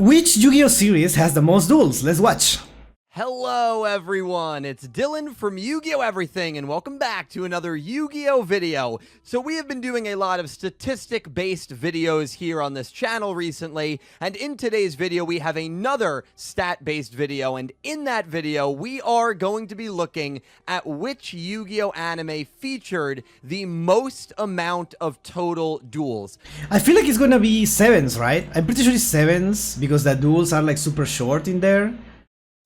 Which Yu-Gi-Oh series has the most duels? Let's watch. Hello everyone, it's Dylan from Yu-Gi-Oh! Everything, and welcome back to another Yu-Gi-Oh! Video. So we have been doing a lot of statistic-based videos here on this channel recently, and in today's video we have another stat-based video, and in that video we are going to be looking at which Yu-Gi-Oh! Anime featured the most amount of total duels. I feel like it's gonna be 7s, right? I'm pretty sure it's 7s because the duels are like super short in there.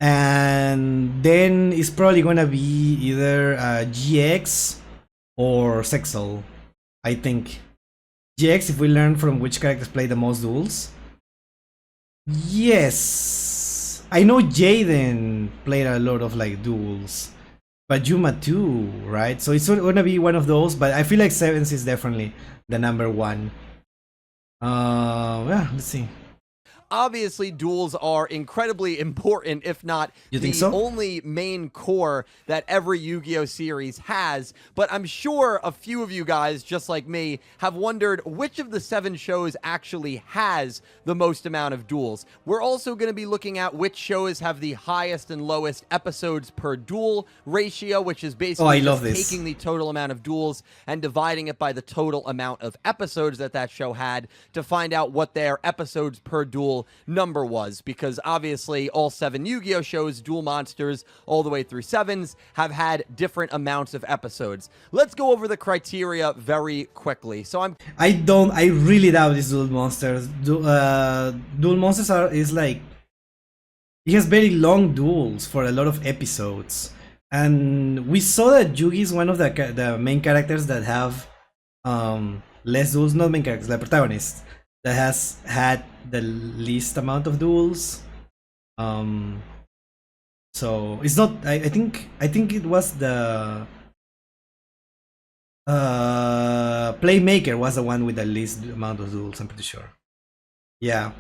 And then it's probably gonna be either GX or Sexel, I think. GX if we learn from which characters play the most duels. Yes, I know Jaden played a lot of like duels, but Yuma too, right? So it's gonna be one of those, but I feel like 7s is definitely the number one. Yeah, let's see. Obviously, duels are incredibly important, if not the only main core that every Yu-Gi-Oh! Series has. But I'm sure a few of you guys, just like me, have wondered which of the 7 shows actually has the most amount of duels. We're also going to be looking at which shows have the highest and lowest episodes per duel ratio, which is basically taking the total amount of duels and dividing it by the total amount of episodes that show had to find out what their episodes per duel number was, because obviously all 7 Yu-Gi-Oh shows, Duel Monsters all the way through 7s, have had different amounts of episodes. Let's go over the criteria very quickly. So I really doubt this Duel Monsters. Duel Monsters is like, it has very long duels for a lot of episodes, and we saw that Yugi is one of the main characters that have less duels, not main characters, the protagonists that has had the least amount of duels. So it's not. I think it was the Playmaker was the one with the least amount of duels. I'm pretty sure. Yeah.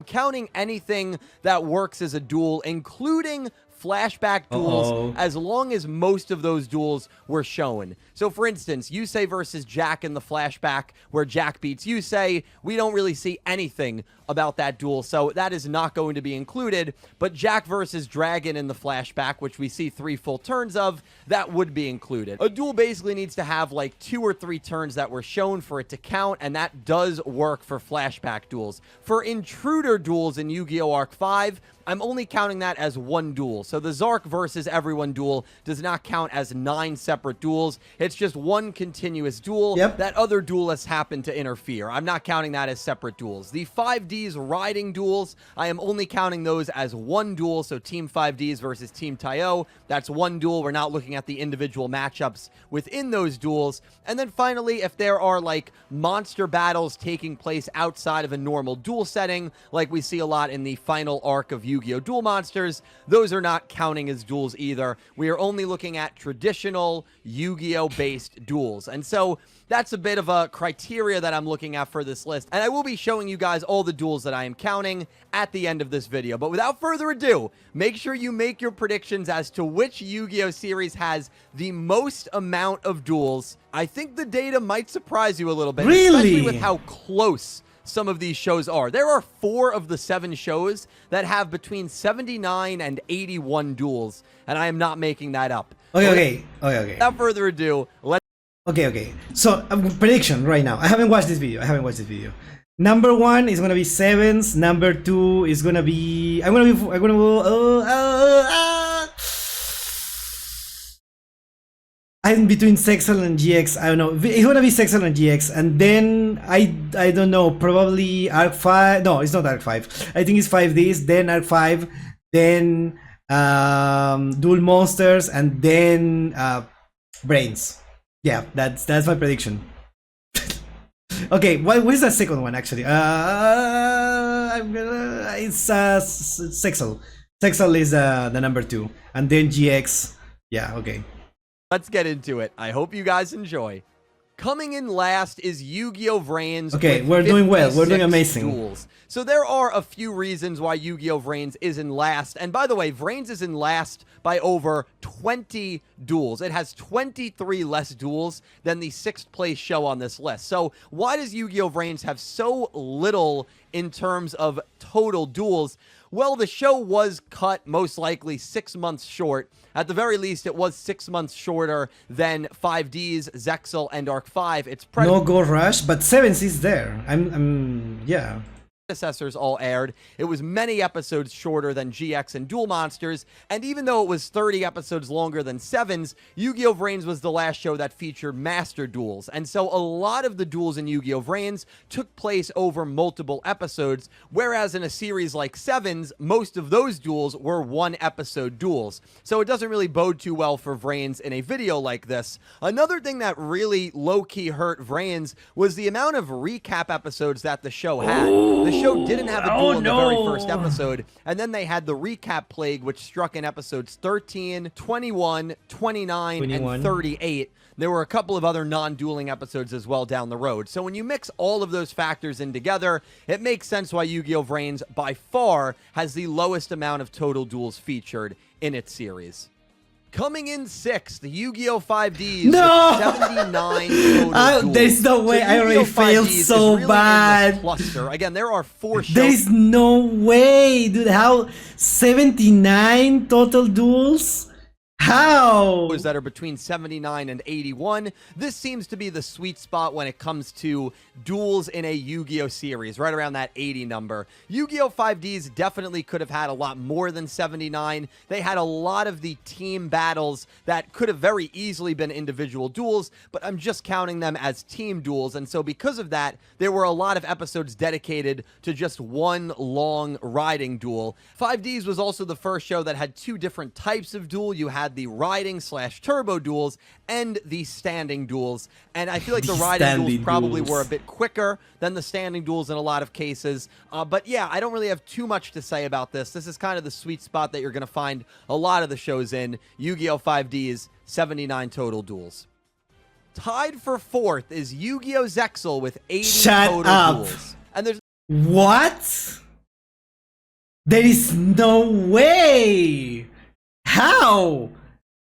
Counting anything that works as a duel, including flashback duels, as long as most of those duels were shown. So for instance, Yusei versus Jack in the flashback where Jack beats Yusei, we don't really see anything about that duel, so that is not going to be included. But Jack versus Dragon in the flashback, which we see 3 full turns of, that would be included. A duel basically needs to have like 2 or 3 turns that were shown for it to count, and that does work for flashback duels. For intruder duels in Yu-Gi-Oh! Arc 5, I'm only counting that as 1 duel. So the Zark versus everyone duel does not count as 9 separate duels. It's just 1 continuous duel. That other duelists happen to interfere. I'm not counting that as separate duels. The 5Ds riding duels, I am only counting those as 1 duel. So Team 5Ds versus Team Taio, that's 1 duel. We're not looking at the individual matchups within those duels. And then finally, if there are like monster battles taking place outside of a normal duel setting, like we see a lot in the final arc of Yu-Gi-Oh! Duel Monsters, those are not counting as duels either. We are only looking at traditional Yu-Gi-Oh! Based duels. And so that's a bit of a criteria that I'm looking at for this list. And I will be showing you guys all the duels that I am counting at the end of this video. But without further ado, make sure you make your predictions as to which Yu-Gi-Oh! Series has the most amount of duels. I think the data might surprise you a little bit, especially with how close some of these shows are. There are 4 of the 7 shows that have between 79 and 81 duels, and I am not making that up. Okay. Without further ado, let's... Okay. So, prediction right now. I haven't watched this video. Number 1 is gonna be 7s. Number 2 is gonna be... I'm between Sexel and GX. I don't know. It's gonna be Sexel and GX, and then I don't know. Probably Arc 5. No, it's not Arc 5. I think it's 5Ds. Then Arc 5. Then Duel Monsters, and then Brains. Yeah, that's my prediction. Okay, what is the second one actually? It's Sexel. Sexel is the number 2, and then GX. Yeah, okay. Let's get into it. I hope you guys enjoy. Coming in last is Yu-Gi-Oh! Vrains. Okay, we're doing well. We're doing amazing. Duels. So there are a few reasons why Yu-Gi-Oh! Vrains is in last. And by the way, Vrains is in last by over 20 duels. It has 23 less duels than the 6th place show on this list. So why does Yu-Gi-Oh! Vrains have so little in terms of total duels? Well, the show was cut most likely 6 months short. At the very least, it was 6 months shorter than 5D's, Zexal, and Arc 5. Its No Go Rush, but 7's is there. Yeah. predecessors all aired. It was many episodes shorter than GX and Duel Monsters, and even though it was 30 episodes longer than 7's, Yu-Gi-Oh! Vrains was the last show that featured Master Duels, and so a lot of the duels in Yu-Gi-Oh! Vrains took place over multiple episodes, whereas in a series like 7's, most of those duels were one-episode duels. So it doesn't really bode too well for Vrains in a video like this. Another thing that really low-key hurt Vrains was the amount of recap episodes that the show had. The show didn't have a duel in the very first episode, and then they had the recap plague, which struck in episodes 13, 21, 29, and 38. There were a couple of other non-dueling episodes as well down the road. So when you mix all of those factors in together, it makes sense why Yu-Gi-Oh! Vrains by far has the lowest amount of total duels featured in its series. Coming in sixth, the Yu-Gi-Oh! 5Ds No! with 79 total duels. There's no way. I already failed so really bad. Cluster. Again, there are 4 shows. There's no way, dude. How 79 total duels? How? That are between 79 and 81. This seems to be the sweet spot when it comes to duels in a Yu-Gi-Oh! Series, right around that 80 number. Yu-Gi-Oh! 5Ds definitely could have had a lot more than 79. They had a lot of the team battles that could have very easily been individual duels, but I'm just counting them as team duels, and so because of that, there were a lot of episodes dedicated to just one long riding duel. 5Ds was also the first show that had 2 different types of duel. You had the riding/turbo duels and the standing duels, and I feel like the riding duels probably were a bit quicker than the standing duels in a lot of cases, but yeah, I don't really have too much to say about this. This is kind of the sweet spot that you're going to find a lot of the shows in. Yu-Gi-Oh! 5Ds, 79 total duels. Tied for 4th is Yu-Gi-Oh! Zexal with 80 total duels. And there's what? There is no way. How?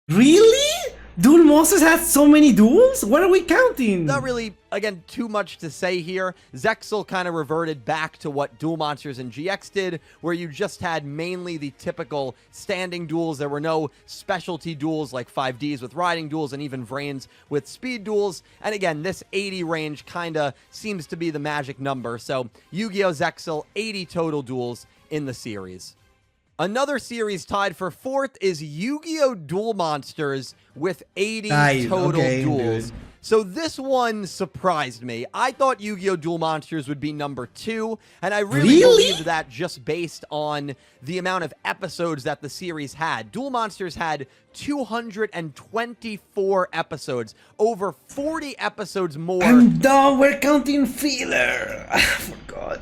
Really? Duel Monsters had so many duels? What are we counting? not really, again, too much to say here. Zexal kind of reverted back to what Duel Monsters and GX did, where you just had mainly the typical standing duels. There were no specialty duels like 5Ds with riding duels and even Vrains with speed duels. And again, this 80 range kind of seems to be the magic number. So Yu-Gi-Oh! Zexal, 80 total duels in the series. Another series tied for 4th is Yu-Gi-Oh! Duel Monsters with 80 total duels. Dude. So this one surprised me. I thought Yu-Gi-Oh! Duel Monsters would be number 2, and I really believed that just based on the amount of episodes that the series had. Duel Monsters had 224 episodes, over 40 episodes more. I'm done, we're counting filler. I forgot.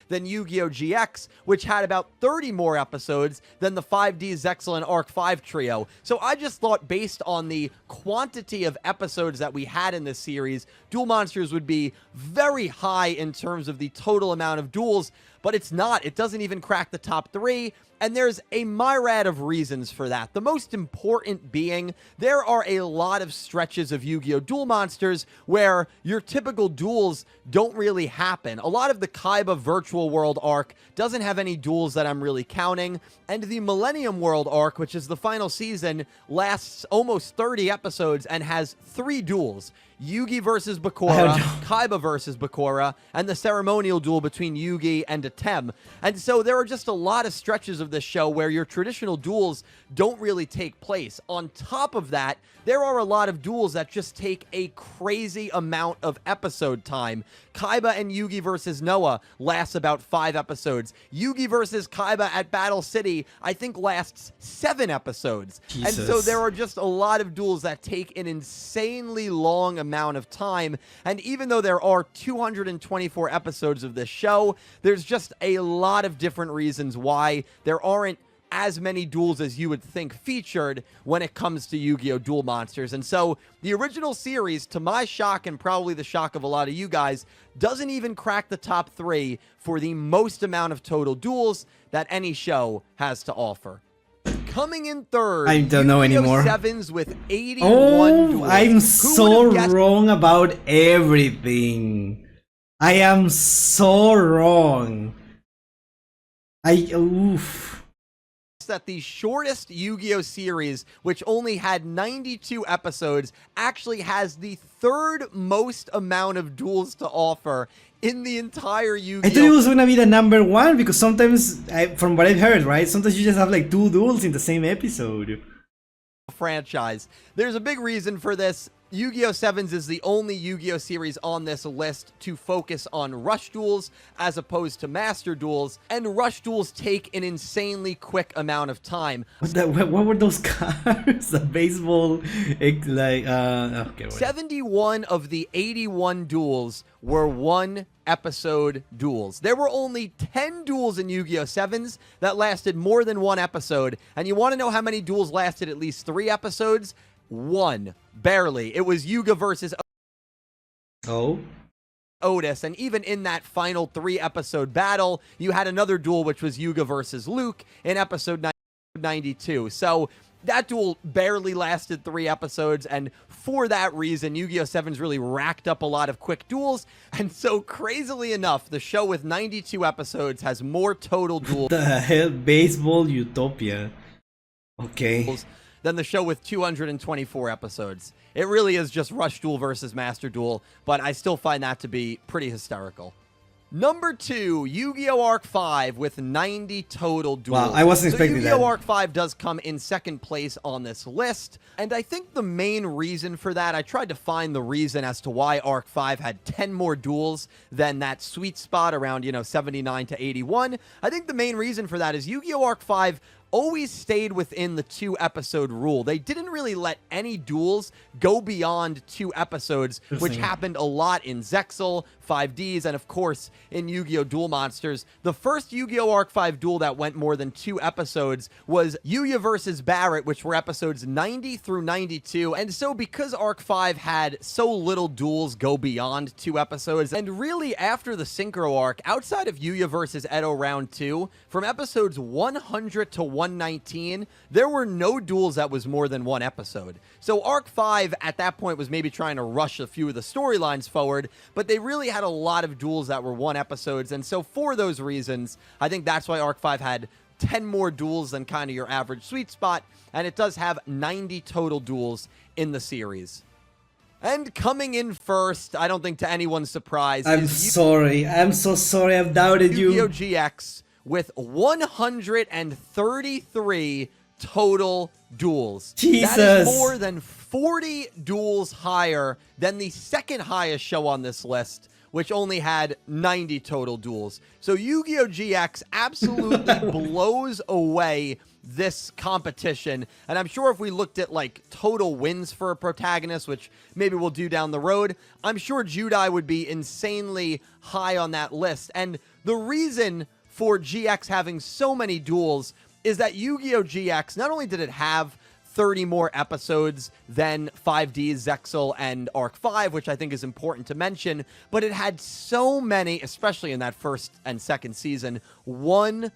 Than Yu-Gi-Oh! GX, which had about 30 more episodes than the 5D, Zexal, and Arc 5 trio. So I just thought based on the quantity of episodes that we had in this series, Duel Monsters would be very high in terms of the total amount of duels, but it's not. It doesn't even crack the top 3, and there's a myriad of reasons for that. The most important being, there are a lot of stretches of Yu-Gi-Oh! Duel Monsters where your typical duels don't really happen. A lot of the Kaiba Virtual World arc doesn't have any duels that I'm really counting, and the Millennium World arc, which is the final season, lasts almost 30 episodes and has 3 duels. Yugi versus Bakura, Kaiba versus Bakura, and the ceremonial duel between Yugi and Atem. And so there are just a lot of stretches of this show where your traditional duels don't really take place. On top of that, there are a lot of duels that just take a crazy amount of episode time. Kaiba and Yugi versus Noah lasts about 5 episodes. Yugi versus Kaiba at Battle City, I think, lasts 7 episodes. Jesus. And so there are just a lot of duels that take an insanely long amount of time. And even though there are 224 episodes of this show, there's just a lot of different reasons why there aren't as many duels as you would think featured when it comes to Yu-Gi-Oh! Duel Monsters. And so the original series, to my shock and probably the shock of a lot of you guys, doesn't even crack the top 3 for the most amount of total duels that any show has to offer. Coming in 3rd, I don't know anymore. 7s with 81 duels. I'm so wrong about everything. I am so wrong. Oof. That the shortest Yu-Gi-Oh series, which only had 92 episodes, actually has the third most amount of duels to offer in the entire Yu-Gi-Oh! I thought it was gonna be the number one because sometimes, from what I've heard, right? Sometimes you just have like 2 duels in the same episode. Franchise. There's a big reason for this. Yu-Gi-Oh! 7s is the only Yu-Gi-Oh! Series on this list to focus on rush duels as opposed to master duels, and rush duels take an insanely quick amount of time. What were those cards? The baseball, okay. 71 of the 81 duels were 1 episode duels. There were only 10 duels in Yu-Gi-Oh! 7s that lasted more than 1 episode, and you want to know how many duels lasted at least 3 episodes? 1. Barely. It was Yuga versus Otis, and even in that final 3-episode battle, you had another duel which was Yuga versus Luke in episode 92. So that duel barely lasted 3 episodes, and for that reason, Yu-Gi-Oh! 7's really racked up a lot of quick duels, and so crazily enough, the show with 92 episodes has more total duels the hell, baseball utopia. Okay. than the show with 224 episodes. It really is just Rush Duel versus Master Duel, but I still find that to be pretty hysterical. Number 2, Yu-Gi-Oh! Arc 5 with 90 total duels. Wow, I wasn't expecting that. Yu-Gi-Oh! Arc 5 does come in second place on this list, and I think the main reason for that, I tried to find the reason as to why Arc 5 had 10 more duels than that sweet spot around, 79 to 81. I think the main reason for that is Yu-Gi-Oh! Arc 5 always stayed within the 2-episode rule. They didn't really let any duels go beyond 2 episodes, which happened a lot in Zexal, 5Ds, and of course in Yu-Gi-Oh! Duel Monsters. The first Yu-Gi-Oh! Arc 5 duel that went more than 2 episodes was Yuya versus Barrett, which were episodes 90 through 92, and so because Arc 5 had so little duels go beyond 2 episodes, and really after the Synchro Arc, outside of Yuya versus Edo Round 2, from episodes 100 to 119, there were no duels that was more than 1 episode. So Arc 5 at that point was maybe trying to rush a few of the storylines forward, but they really had a lot of duels that were 1 episodes, and so for those reasons, I think that's why Arc 5 had 10 more duels than kind of your average sweet spot, and it does have 90 total duels in the series. And coming in first, I don't think to anyone's surprise, I'm so sorry, I've doubted you. Yu-Gi-Oh! GX with 133 total duels. Jesus. That is more than 40 duels higher than the second highest show on this list, which only had 90 total duels. So Yu-Gi-Oh! GX absolutely blows away this competition, and I'm sure if we looked at like total wins for a protagonist, which maybe we'll do down the road, I'm sure Judai would be insanely high on that list. And the reason for GX having so many duels is that Yu-Gi-Oh! GX, not only did it have 30 more episodes than 5D's, Zexal, and Arc 5, which I think is important to mention, but it had so many, especially in that first and second season, one-off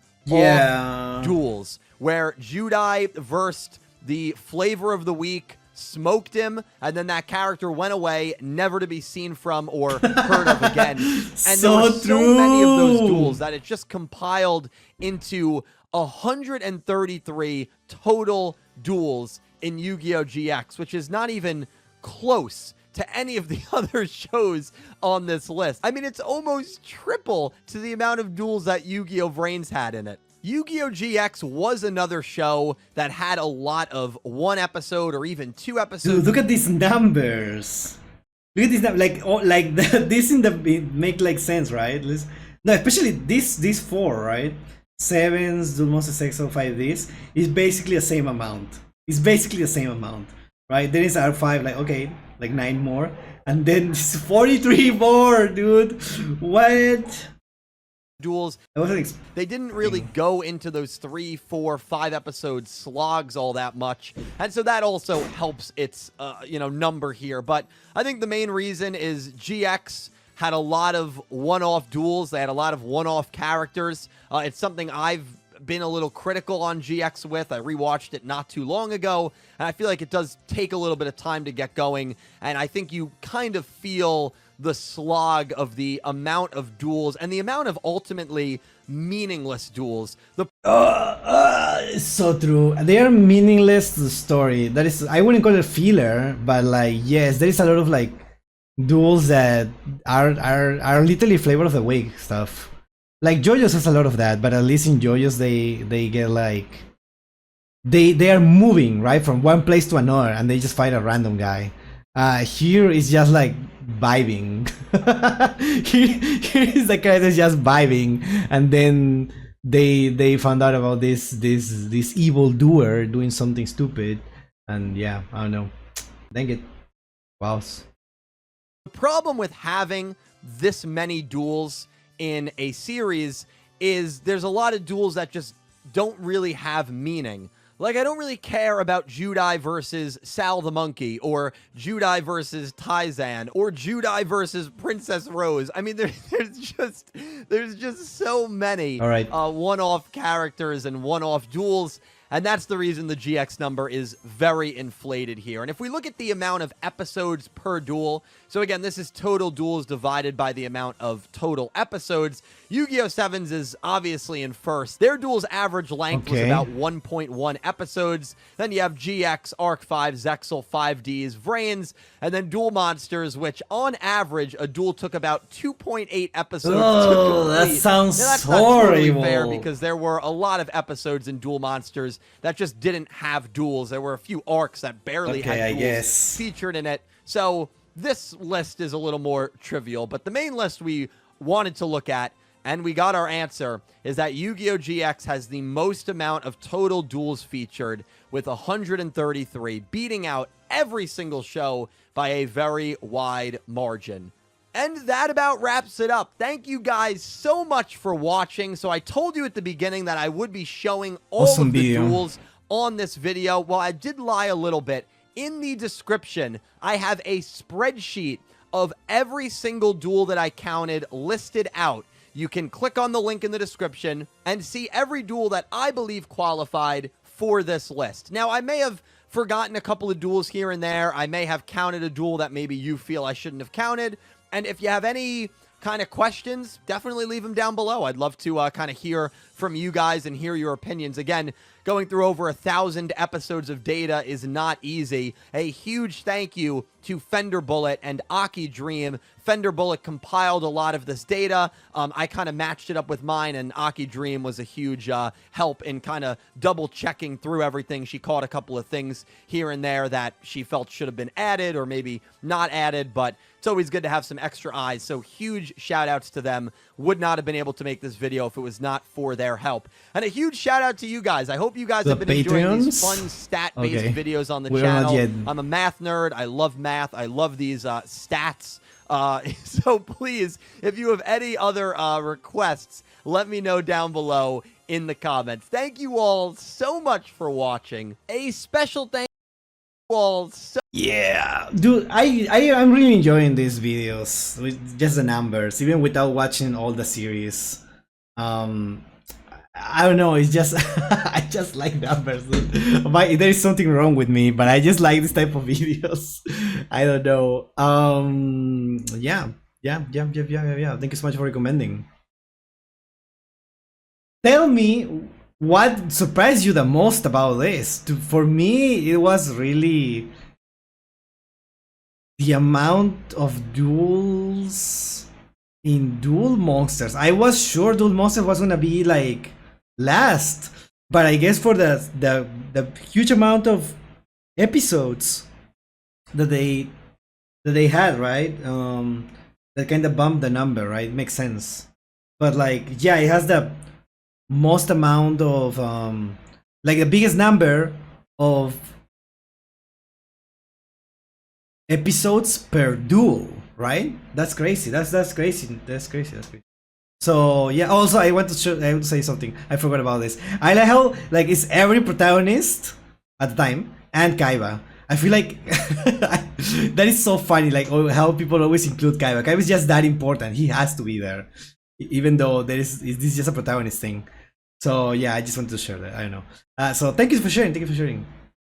duels, where Judai versed the Flavor of the Week, smoked him, and then that character went away, never to be seen from or heard of again. And there were so many of those duels that it just compiled into 133 total duels in Yu-Gi-Oh! GX, which is not even close to any of the other shows on this list. I mean, it's almost triple to the amount of duels that Yu-Gi-Oh! Vrains had in it. Yu-Gi-Oh! GX was another show that had a lot of 1 episode or even 2 episodes. Dude, look at these numbers. Look at these numbers. Like this in the make like sense, right? No, especially these 4, right? 7s, Duel Monsters X, 5Ds is basically the same amount. It's basically the same amount, right? Then it's R5, like okay, like 9 more, and then it's 43 more, dude. What? Duels, they didn't really go into those 3, 4, 5 episode slogs all that much, and so that also helps its number here. But I think the main reason is GX had a lot of one-off duels. They had a lot of one-off characters. It's something I've been a little critical on GX with. I rewatched it not too long ago, and I feel like it does take a little bit of time to get going, and I think you kind of feel the slog of the amount of duels and the amount of ultimately meaningless duels. It's so true. They are meaningless to the story. That is, I wouldn't call it filler, but like, yes, there is a lot of like duels that are literally flavor of the week stuff. Like JoJo's has a lot of that, but at least in JoJo's they get like they are moving right from one place to another, and they just fight a random guy. Here is just like vibing. here is the characters just vibing, and then they found out about this evil doer doing something stupid, and yeah, I don't know. Dang it, wow. The problem with having this many duels in a series is there's a lot of duels that just don't really have meaning. Like, I don't really care about Judai versus Sal the Monkey, or Judai versus Taizan, or Judai versus Princess Rose. I mean, there's just so many one-off characters and one-off duels, and that's the reason the GX number is very inflated here. And if we look at the amount of episodes per duel, so again, this is total duels divided by the amount of total episodes. Yu-Gi-Oh! 7s is obviously in first. Their duel's average length was about 1.1 episodes. Then you have GX, Arc 5, Zexal, 5Ds, Vrains, and then Duel Monsters, which on average, a duel took about 2.8 episodes to complete. That sounds that's horrible. Not totally fair, because there were a lot of episodes in Duel Monsters that just didn't have duels. There were a few arcs that barely had duels featured in it. So this list is a little more trivial, but the main list we wanted to look at, and we got our answer, is that Yu-Gi-Oh! GX has the most amount of total duels featured with 133, beating out every single show by a very wide margin. And that about wraps it up. Thank you guys so much for watching. So I told you at the beginning that I would be showing all of the duels on this video. Well, I did lie a little bit. In the description, I have a spreadsheet of every single duel that I counted listed out. You can click on the link in the description and see every duel that I believe qualified for this list. Now, I may have forgotten a couple of duels here and there. I may have counted a duel that maybe you feel I shouldn't have counted. And if you have any kind of questions, definitely leave them down below. I'd love to kind of hear from you guys and hear your opinions. Again, going through over 1,000 episodes of data is not easy. A huge thank you to Fender Bullet and Aki Dream. Fender Bullet compiled a lot of this data. I kind of matched it up with mine, and Aki Dream was a huge help in kind of double checking through everything. She caught a couple of things here and there that she felt should have been added or maybe not added, but it's always good to have some extra eyes. So huge shout outs to them. Would not have been able to make this video if it was not for their help. And a huge shout out to you guys. I hope you guys have been enjoying these fun stat-based videos on the channel. I'm a math nerd. I love math. I love these stats. So please, if you have any other requests, let me know down below in the comments. Thank you all so much for watching. A special thank you all so yeah, dude, I'm really enjoying these videos with just the numbers, even without watching all the series. I don't know, it's just I just like numbers. There is something wrong with me, but I just like this type of videos. I don't know. Yeah. Thank you so much for recommending. Tell me what surprised you the most about this. For me, it was really the amount of duels in Duel Monsters. I was sure Duel Monsters was gonna be like last, but I guess for the huge amount of episodes that they had, right? That kind of bumped the number, right? Makes sense. But like, yeah, it has the most amount of like the biggest number of episodes per duel, right? That's crazy. That's crazy. That's crazy. So yeah. Also, I want to say something. I forgot about this. I like how like it's every protagonist at the time and Kaiba. I feel like that is so funny. Like how people always include Kaiba. Kaiba is just that important. He has to be there, even though this is just a protagonist thing. So yeah, I just wanted to share that. I don't know. So thank you for sharing. Thank you for sharing.